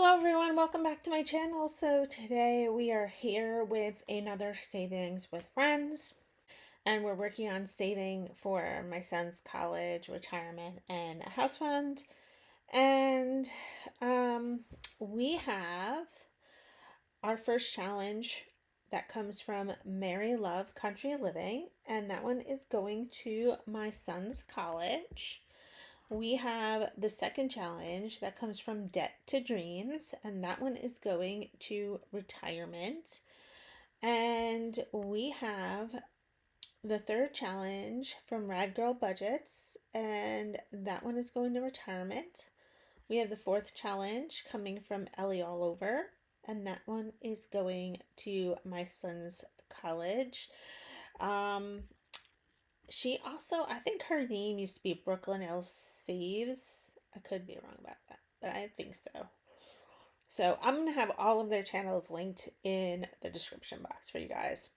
Hello everyone, welcome back to my channel. So today we are here with another savings with friends, and we're working on saving for my son's college, retirement, and a house fund. And we have our first challenge that comes from Mary Love Country Living, and that one is going to my son's college. We have the second challenge that comes from Debt to Dreams, and that one is going to retirement. And we have the third challenge from Rad Girl Budgets, and that one is going to retirement. We have the fourth challenge coming from Ellie All Over, and that one is going to my son's college. She also, I think her name used to be Brooklyn L. Saves. I could be wrong about that, but I think so. So I'm going to have all of their channels linked in the description box for you guys.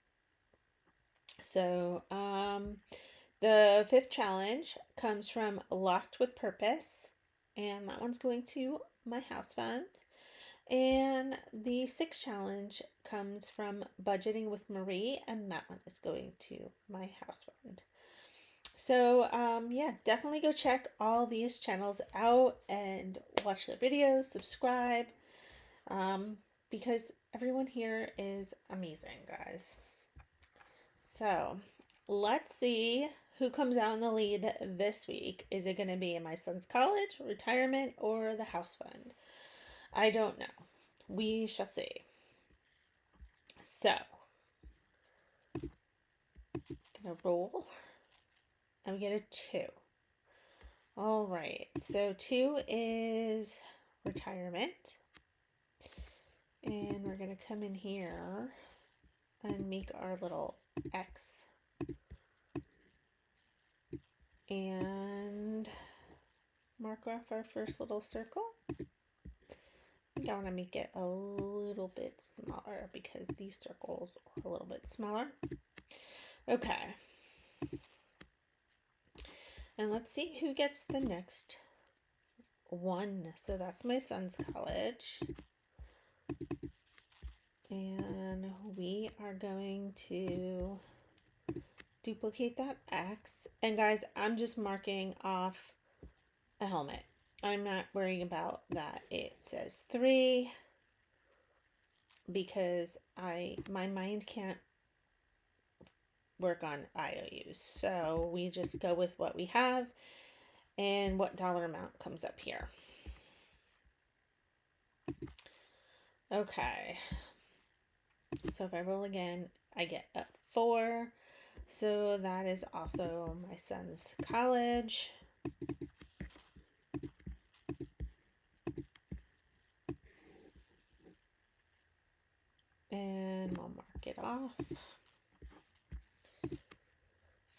So the fifth challenge comes from Locked with Purpose, and that one's going to my house fund. And the sixth challenge comes from Budgeting with Marie, and that one is going to my house fund. So yeah, definitely go check all these channels out and watch the videos, subscribe, because everyone here is amazing, guys. So let's see who comes out in the lead this week. Is it going to be my son's college, retirement, or the house fund? I don't know. We shall see. So, gonna roll. And we get a 2. All right, so 2 is retirement. And we're going to come in here and make our little X. And mark off our first little circle. I think I want to make it a little bit smaller because these circles are a little bit smaller. Okay. And let's see who gets the next one. So that's my son's college. And we are going to duplicate that X. And guys, I'm just marking off a helmet. I'm not worrying about that it says 3 because my mind can't work on IOUs. So we just go with what we have and what dollar amount comes up here. Okay. So if I roll again, I get a 4. So that is also my son's college. And we'll mark it off.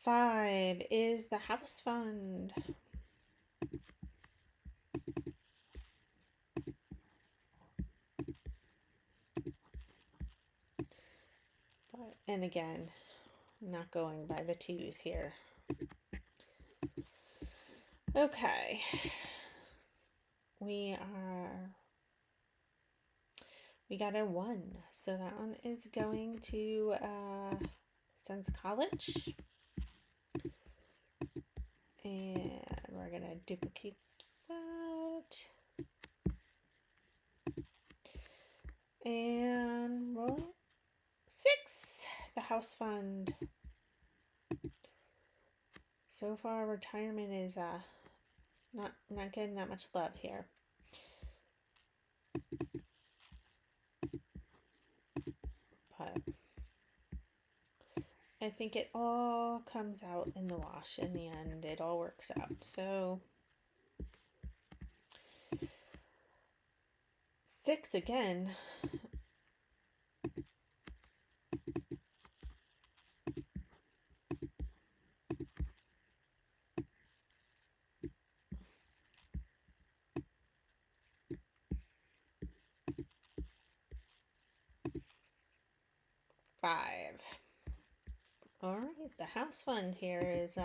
5 is the house fund. And again, not going by the 2s here. Okay. We got a 1. So that one is going to son's college. And we're going to duplicate that. And roll it. 6, the house fund. So far, retirement is not getting that much love here. But I think it all comes out in the wash in the end. It all works out. So 6 again. Five. All right, the house fund here is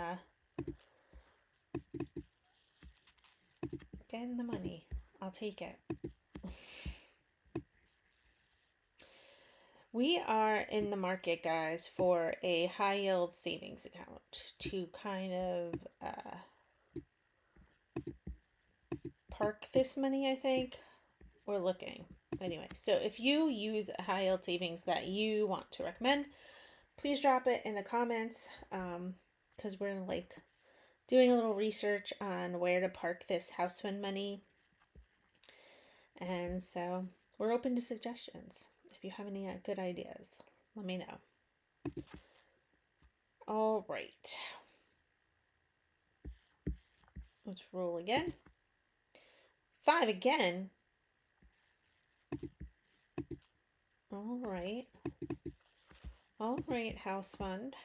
getting the money. I'll take it. We are in the market, guys, for a high yield savings account to kind of park this money, I think. We're looking. Anyway, so if you use a high yield savings that you want to recommend, please drop it in the comments because we're like doing a little research on where to park this house fund money. And so we're open to suggestions. If you have any good ideas, let me know. All right. Let's roll again. 5 again. All right. All right, house fund.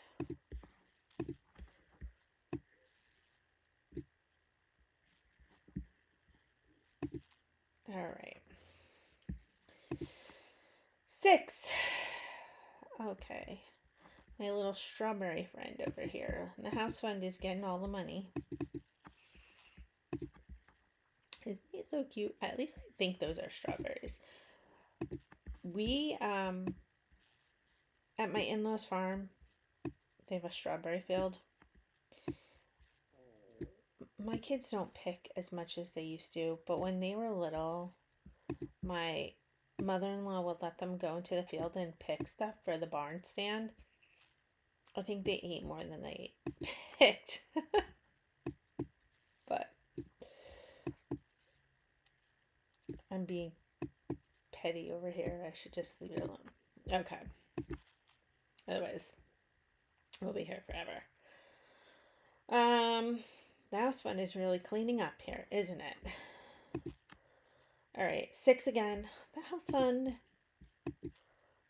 All right. 6. Okay. My little strawberry friend over here. The house fund is getting all the money. Isn't he so cute? At least I think those are strawberries. We, at my in-laws farm, they have a strawberry field. My kids don't pick as much as they used to, but when they were little, my mother-in-law would let them go into the field and pick stuff for the barn stand. I think they ate more than they picked. But I'm being petty over here. I should just leave it alone. Okay. Otherwise, we'll be here forever. The house fund is really cleaning up here, isn't it? All right, 6 again. The house fund.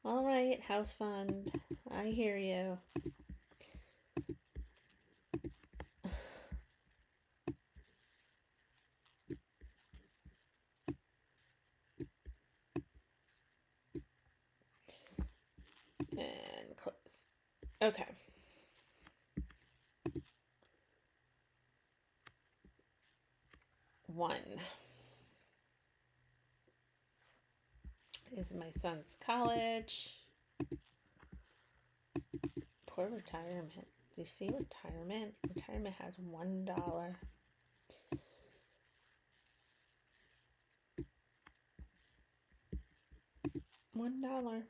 All right, house fund. I hear you. And close. Okay. One is my son's college. Poor retirement. Do you see retirement? Retirement has $1. $1.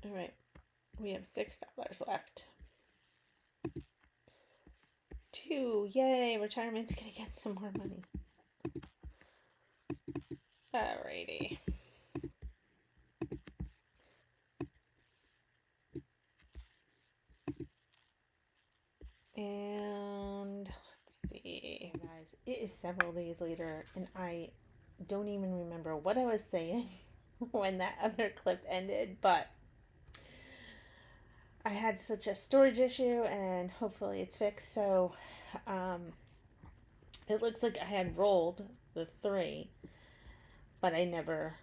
All right. We have $6 left. 2. Yay. Retirement's going to get some more money. Alrighty. And let's see, guys. It is several days later, and I don't even remember what I was saying when that other clip ended, but I had such a storage issue, and hopefully it's fixed. So it looks like I had rolled the 3, but I never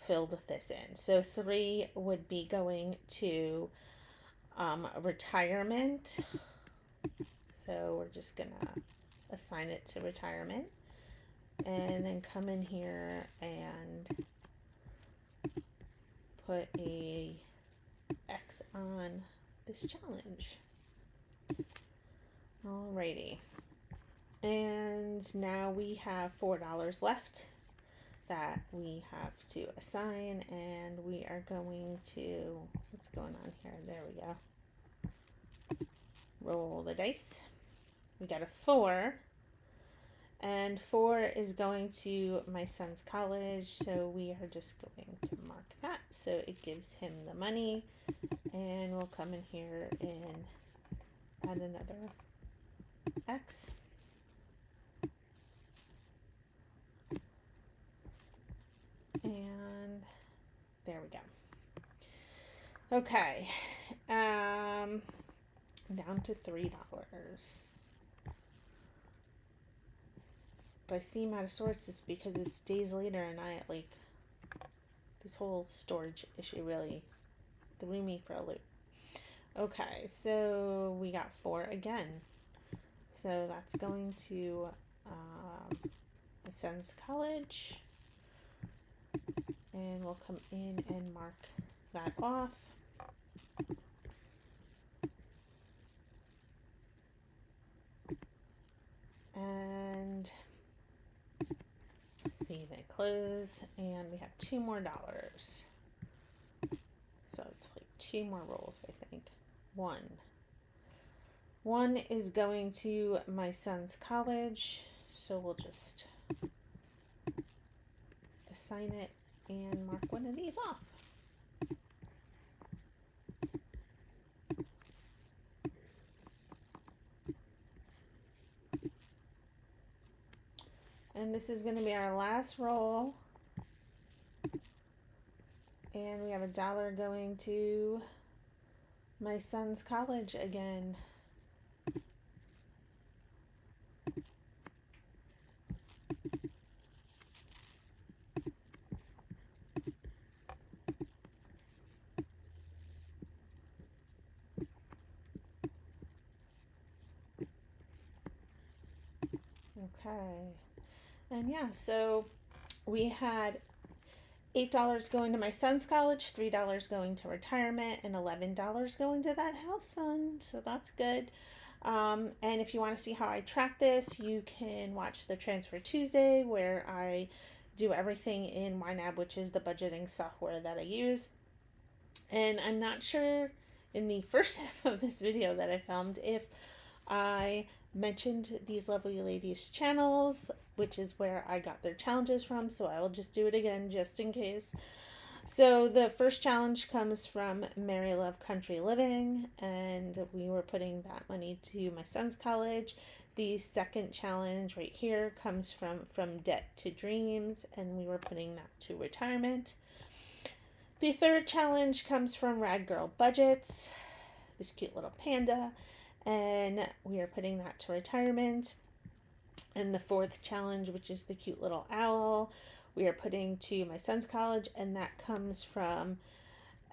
filled this in. So 3 would be going to retirement. So we're just gonna assign it to retirement and then come in here and put a X on this challenge. Alrighty. And now we have $4 left that we have to assign, and we are going to, what's going on here? There we go. Roll the dice. We got a 4, and 4 is going to my son's college, so we are just going to mark that so it gives him the money, and we'll come in here and add another X. And there we go. Okay, down to $3. If I seem out of sorts, it's because it's days later and I like this whole storage issue really threw me for a loop. Okay, so we got 4 again. So that's going to my son's college. And we'll come in and mark that off. And see, they close, and we have $2 more. So it's like 2 more rolls, I think. One is going to my son's college, so we'll just assign it and mark one of these off. And this is going to be our last roll. And we have $1 going to my son's college again. Okay. And yeah, so we had $8 going to my son's college, $3 going to retirement, and $11 going to that house fund. So that's good. And if you want to see how I track this, you can watch the Transfer Tuesday, where I do everything in YNAB, which is the budgeting software that I use. And I'm not sure in the first half of this video that I filmed if I mentioned these lovely ladies' channels, which is where I got their challenges from, so I will just do it again just in case. So the first challenge comes from Mary Love Country Living, and we were putting that money to my son's college. The second challenge right here comes from Debt to Dreams, and we were putting that to retirement. The third challenge comes from Rad Girl Budgets, this cute little panda, and we are putting that to retirement. And the fourth challenge, which is the cute little owl, we are putting to my son's college, and that comes from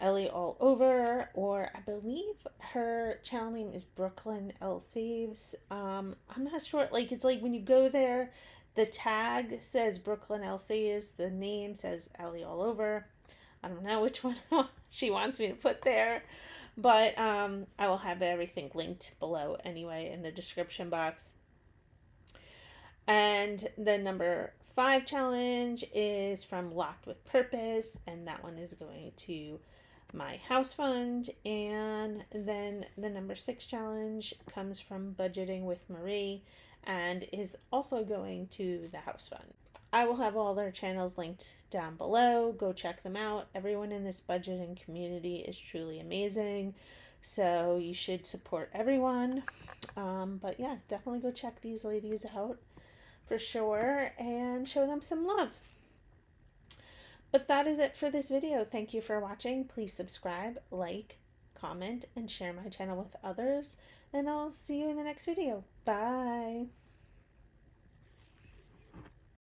Ellie All Over, or I believe her channel name is Brooklyn L Saves. I'm not sure, like, it's like when you go there, the tag says Brooklyn L Saves, the name says Ellie All Over. I don't know which one she wants me to put there, but I will have everything linked below anyway in the description box. And the number 5 challenge is from Locked with Purpose, and that one is going to my house fund. And then the number 6 challenge comes from Budgeting with Marie and is also going to the house fund. I will have all their channels linked down below. Go check them out. Everyone in this budgeting community is truly amazing, so you should support everyone. But yeah, definitely go check these ladies out for sure and show them some love. But that is it for this video. Thank you for watching. Please subscribe, like, comment, and share my channel with others. And I'll see you in the next video. Bye.